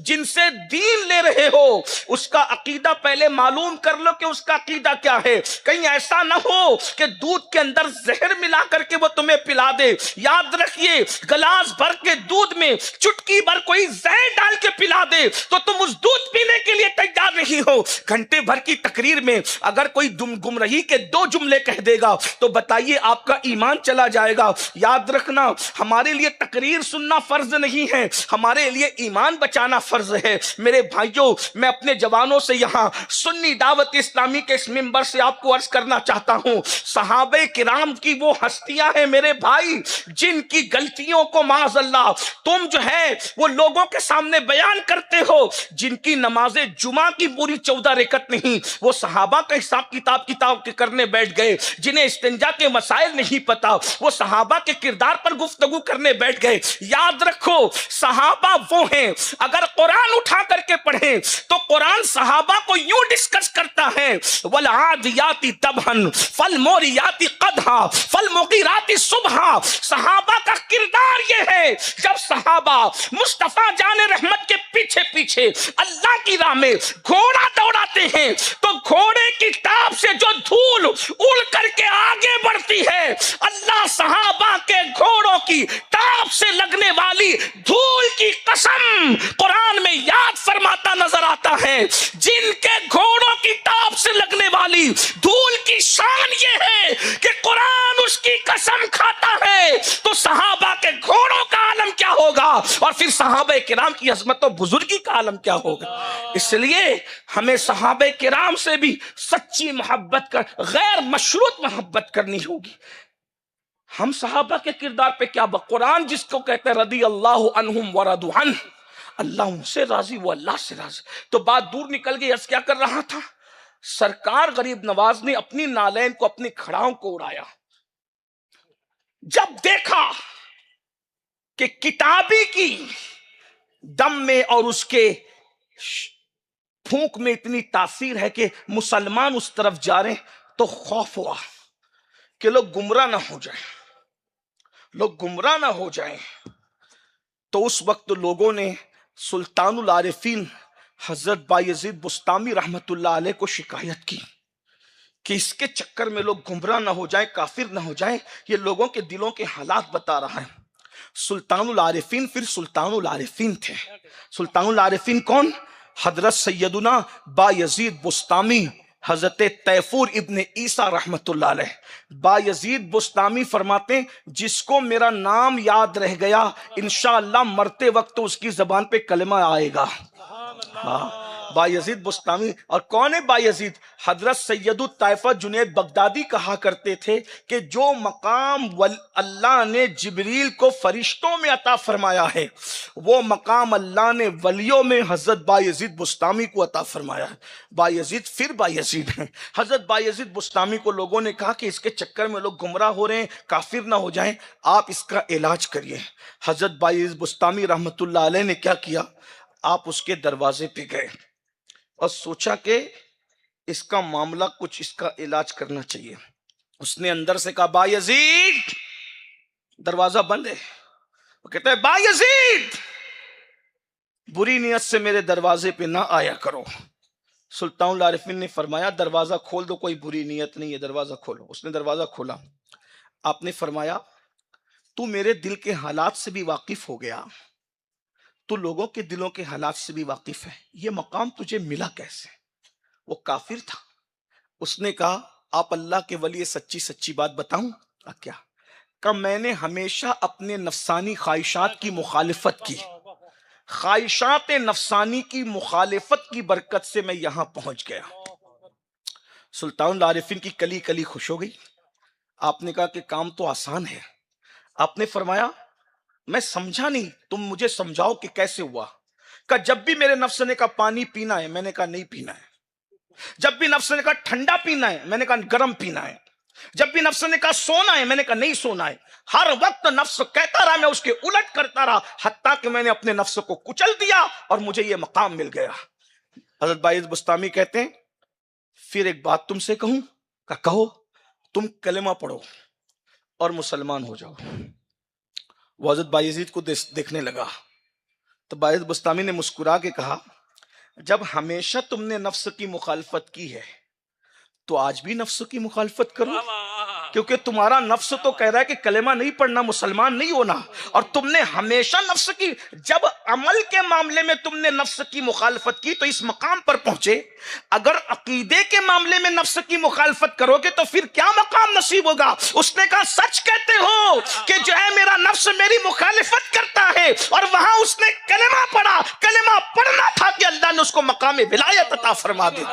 جن سے دین لے رہے ہو اس کا عقیدہ پہلے معلوم کر لو کہ اس کا عقیدہ کیا ہے. کہیں ایسا نہ ہو کہ دودھ کے اندر زہر ملا کر کے وہ تمہیں پلا دے. یاد رکھیے گلاس بھر کے دودھ میں چٹکی بھر کوئی زہر ڈال کے پلا دے تو تم اس دودھ پینے کے لیے تیار نہیں ہو. گھنٹے بھر کی تقریر میں اگر کوئی گمراہی کے 2 جملے کہہ دے گا تو بتائیے آپ کا ایمان چلا جائے گا. یاد رکھنا ہمارے لیے تقریر سننا فرض نہیں ہے, ہمارے لیے ایمان بچانا فرض ہے. میرے بھائیوں میں اپنے جوانوں سے یہاں سنی دعوت اسلامی کے اس منبر سے آپ کو عرض کرنا چاہتا ہوں, صحابہ کرام کی وہ ہستیاں ہیں میرے بھائی جن کی غلطیوں کو معاذ اللہ تم جو ہے وہ لوگوں کے سامنے بیان کرتے ہو. جن کی نماز جمعہ کی پوری 14 رکعت نہیں, وہ صحابہ کا حساب کتاب کے کرنے بیٹھ گئے. جنہیں استنجا کے مسائل نہیں پتا وہ صحابہ کے کردار پر گفتگو کرنے بیٹھ گئے. یاد رکھو صحابہ وہ ہیں, اگر قرآن اٹھا کر کے پڑھیں تو قرآن صحابہ کو یوں ڈسکس کرتا ہے, والعادیات ضبحا فالموریات قدحا فالمغیرات صبحا. صحابہ کا کردار یہ ہے جب صحابہ مصطفیٰ جان رحمت کے پیچھے پیچھے اللہ کی راہ میں گھوڑا دوڑاتے ہیں تو گھوڑے کی ٹاپ سے جو دھول اڑ کر کے آگے بڑھتی ہے, اللہ صحابہ کے گھوڑوں کی ٹاپ سے لگنے والی دھول کی قسم قرآن میں یاد فرماتا نظر آتا ہے. جن کے گھوڑوں کی ٹاپ سے لگنے والی دھول کی شان یہ ہے کہ قرآن اس کی قسم کھاتا ہے تو صحابہ کے گھوڑوں کا عالم کیا ہوگا, اور پھر صحابہ کرام کی عظمت و بزرگی کا عالم کیا ہوگا. اس لیے ہمیں صحابہ کرام سے بھی سچی محبت کر غیر مشروط محبت کرنی ہوگی. ہم صحابہ کے کردار پہ کیا قرآن جس کو کہتے ہیں رضی اللہ عنہم ورضوا عنہ, اللہ ان سے راضی وہ اللہ سے راضی. تو بات دور نکل گئی. عرض کیا کر رہا تھا, سرکار غریب نواز نے اپنی نالین کو اپنی کھڑاؤں کو اڑایا. جب دیکھا کہ کتابی کی دم میں اور اس کے پھونک میں اتنی تاثیر ہے کہ مسلمان اس طرف جا رہے ہیں تو خوف ہوا کہ لوگ گمراہ نہ ہو جائیں, لوگ گمراہ نہ ہو جائیں. تو اس وقت لوگوں نے سلطان العارفین حضرت بایزید بسطامی رحمت اللہ علیہ کو شکایت کی کہ اس کے چکر میں لوگ گمراہ نہ ہو جائیں, کافر نہ ہو جائیں, یہ لوگوں کے دلوں کے حالات بتا رہا ہے. سلطان العارفین پھر سلطان العارفین تھے. سلطان العارفین کون؟ حضرت سیدنا بایزید بسطامی حضرت تیفور ابن عیسیٰ رحمت اللہ علیہ. بایزید بسطامی فرماتے ہیں جس کو میرا نام یاد رہ گیا انشاءاللہ مرتے وقت اس کی زبان پہ کلمہ آئے گا. بایزید بسطامی. اور کون ہے بایزید؟ حضرت سید الطائفہ جنید بغدادی کہا کرتے تھے کہ جو مقام اللہ نے جبریل کو فرشتوں میں عطا فرمایا ہے وہ مقام اللہ نے ولیوں میں حضرت بایزید بسطامی کو عطا فرمایا ہے. بایزید پھر بایزید ہیں. حضرت بایزید بسطامی کو لوگوں نے کہا کہ اس کے چکر میں لوگ گمراہ ہو رہے ہیں, کافر نہ ہو جائیں, آپ اس کا علاج کریے. حضرت بایزید بسطامی رحمت اللہ علیہ نے کیا کیا, آپ اس کے دروازے پہ گئے اور سوچا کہ اس کا معاملہ کچھ اس کا علاج کرنا چاہیے. اس نے اندر سے کہا بایزید, دروازہ بند ہے. وہ کہتا ہے بایزید بری نیت سے میرے دروازے پہ نہ آیا کرو. سلطان العارفین نے فرمایا دروازہ کھول دو, کوئی بری نیت نہیں ہے, دروازہ کھولو. اس نے دروازہ کھولا. آپ نے فرمایا تو میرے دل کے حالات سے بھی واقف ہو گیا, تو لوگوں کے دلوں کے حالات سے بھی واقف ہے, یہ مقام تجھے ملا کیسے؟ وہ کافر تھا. اس نے کہا آپ اللہ کے ولی, سچی بات بتاؤں کیا؟ کہ میں نے ہمیشہ اپنے نفسانی خواہشات کی مخالفت کی, خواہشات نفسانی کی مخالفت کی برکت سے میں یہاں پہنچ گیا. سلطان العارفین کی کلی کلی خوش ہو گئی. آپ نے کہا کہ کام تو آسان ہے. آپ نے فرمایا میں سمجھا نہیں, تم مجھے سمجھاؤ کہ کیسے ہوا. کہ جب بھی میرے نفس نے کہا پانی پینا ہے, میں نے کہا نہیں پینا ہے. جب بھی نفس نے کہا ٹھنڈا پینا ہے, میں نے کہا گرم پینا ہے. جب بھی نفس نے کہا سونا ہے, میں نے کہا نہیں سونا ہے. ہر وقت نفس کہتا رہا, میں اس کے الٹ کرتا رہا, حتیٰ کہ میں نے اپنے نفس کو کچل دیا اور مجھے یہ مقام مل گیا. حضرت بایزید بسطامی کہتے ہیں پھر ایک بات تم سے کہوں. کہ کہو. تم کلمہ پڑھو اور مسلمان ہو جاؤ. وہ حضرت بایزید کو دیکھنے لگا. تو باعث بستامی نے مسکرا کے کہا جب ہمیشہ تم نے نفس کی مخالفت کی ہے تو آج بھی نفس کی مخالفت کرو، کیونکہ تمہارا نفس تو کہہ رہا ہے کہ کلمہ نہیں پڑھنا، مسلمان نہیں ہونا، اور تم نے ہمیشہ نفس کی، جب عمل کے معاملے میں تم نے نفس کی مخالفت کی تو اس مقام پر پہنچے، اگر عقیدے کے معاملے میں نفس کی مخالفت کرو گے تو پھر کیا مقام نصیب ہوگا؟ اس نے کہا سچ کہتے ہو کہ جو ہے میرا نفس میری مخالفت کرتا ہے، اور وہاں اس نے کلمہ پڑھا، کلمہ پڑھنا تھا کہ اللہ نے اس کو مقام ولایت عطا فرما دے۔